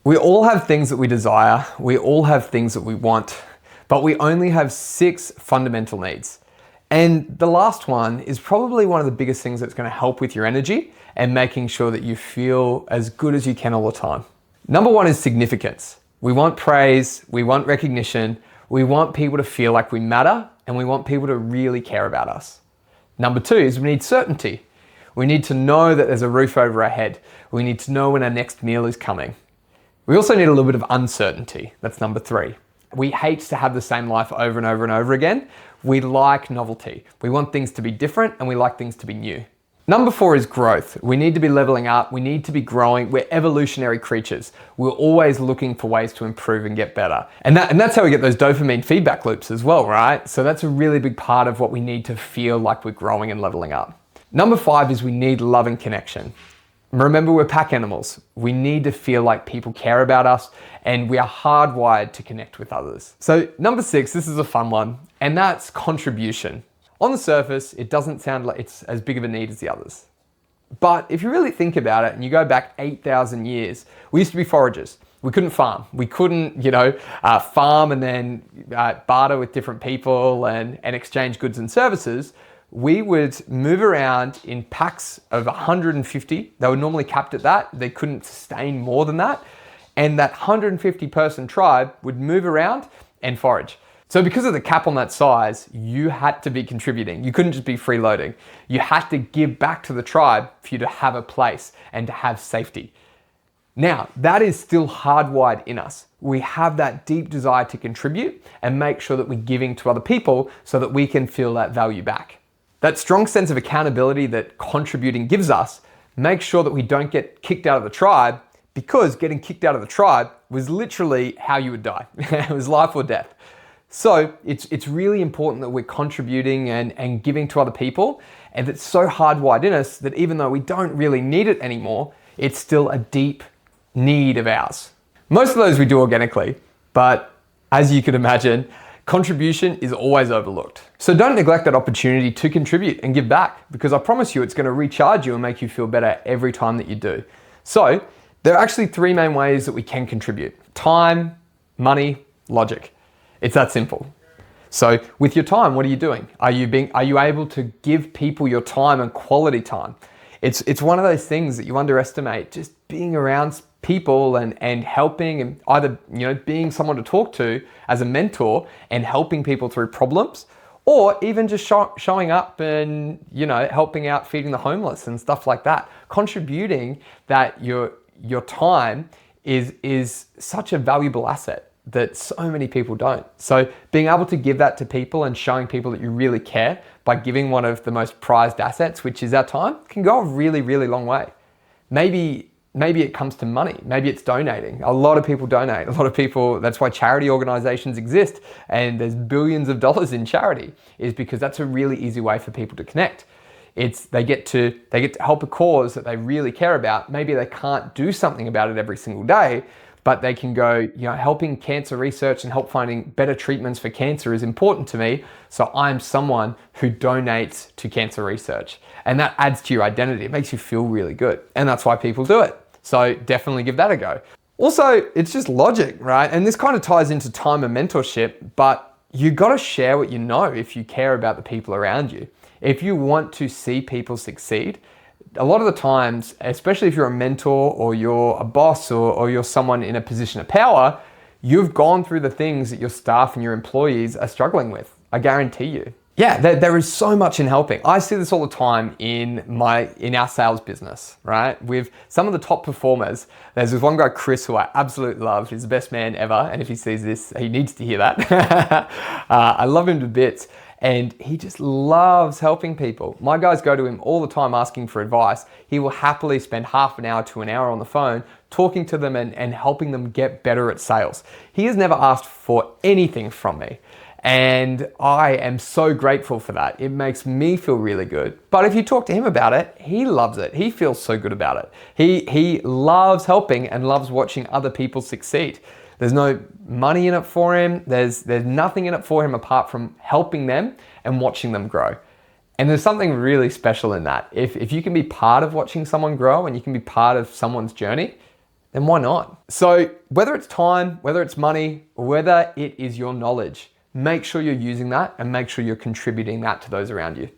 We all have things that we desire, we all have things that we want, but we only have 6 fundamental needs. And the last one is probably one of the biggest things that's going to help with your energy and making sure that you feel as good as you can all the time. Number 1 is significance. We want praise, we want recognition, we want people to feel like we matter, and we want people to really care about us. Number 2 is we need certainty. We need to know that there's a roof over our head. We need to know when our next meal is coming. We also need a little bit of uncertainty. That's number 3. We hate to have the same life over and over and over again. We like novelty. We want things to be different and we like things to be new. Number 4 is growth. We need to be leveling up. We need to be growing. We're evolutionary creatures. We're always looking for ways to improve and get better. And that's how we get those dopamine feedback loops as well, right? So that's a really big part of what we need to feel like we're growing and leveling up. Number 5 is we need love and connection. Remember, we're pack animals. We need to feel like people care about us and we are hardwired to connect with others. So number 6, this is a fun one, and that's contribution. On the surface, it doesn't sound like it's as big of a need as the others. But if you really think about it and you go back 8,000 years, we used to be foragers. We couldn't farm. We couldn't, farm and then barter with different people and exchange goods and services. We would move around in packs of 150. They were normally capped at that. They couldn't sustain more than that. And that 150 person tribe would move around and forage. So because of the cap on that size, you had to be contributing. You couldn't just be freeloading. You had to give back to the tribe for you to have a place and to have safety. Now, that is still hardwired in us. We have that deep desire to contribute and make sure that we're giving to other people so that we can feel that value back. That strong sense of accountability that contributing gives us makes sure that we don't get kicked out of the tribe, because getting kicked out of the tribe was literally how you would die. It was life or death. So it's really important that we're contributing and giving to other people, and it's so hardwired in us that even though we don't really need it anymore, it's still a deep need of ours. Most of those we do organically, but as you could imagine, contribution is always overlooked. So don't neglect that opportunity to contribute and give back, because I promise you it's going to recharge you and make you feel better every time that you do. So there are actually 3 main ways that we can contribute: time, money, logic. It's that simple. So with your time, what are you doing? Are you able to give people your time and quality time? It's one of those things that you underestimate, just being around people and helping, and either being someone to talk to as a mentor and helping people through problems, or even just showing up and helping out feeding the homeless and stuff like that. Contributing that your time is such a valuable asset that so many people don't. So being able to give that to people and showing people that you really care by giving one of the most prized assets, which is our time, can go a really, really long way. Maybe it comes to money. Maybe it's donating. A lot of people donate. A lot of people, that's why charity organizations exist and there's billions of dollars in charity, is because that's a really easy way for people to connect. They get to help a cause that they really care about. Maybe they can't do something about it every single day, but they can go, helping cancer research and help finding better treatments for cancer is important to me. So I'm someone who donates to cancer research. And that adds to your identity. It makes you feel really good. And that's why people do it. So definitely give that a go. Also, it's just logic, right? And this kind of ties into time and mentorship, but you got to share what you know if you care about the people around you. If you want to see people succeed, a lot of the times, especially if you're a mentor or you're a boss or you're someone in a position of power, you've gone through the things that your staff and your employees are struggling with. I guarantee you. Yeah, there is so much in helping. I see this all the time in our sales business, right? With some of the top performers. There's this one guy, Chris, who I absolutely love. He's the best man ever. And if he sees this, he needs to hear that. I love him to bits. And he just loves helping people. My guys go to him all the time asking for advice. He will happily spend half an hour to an hour on the phone talking to them and helping them get better at sales. He has never asked for anything from me. And I am so grateful for that. It makes me feel really good. But if you talk to him about it, he loves it. He feels so good about it. He loves helping and loves watching other people succeed. There's no money in it for him. There's nothing in it for him apart from helping them and watching them grow. And there's something really special in that. If you can be part of watching someone grow and you can be part of someone's journey, then why not? So whether it's time, whether it's money, or whether it is your knowledge, make sure you're using that and make sure you're contributing that to those around you.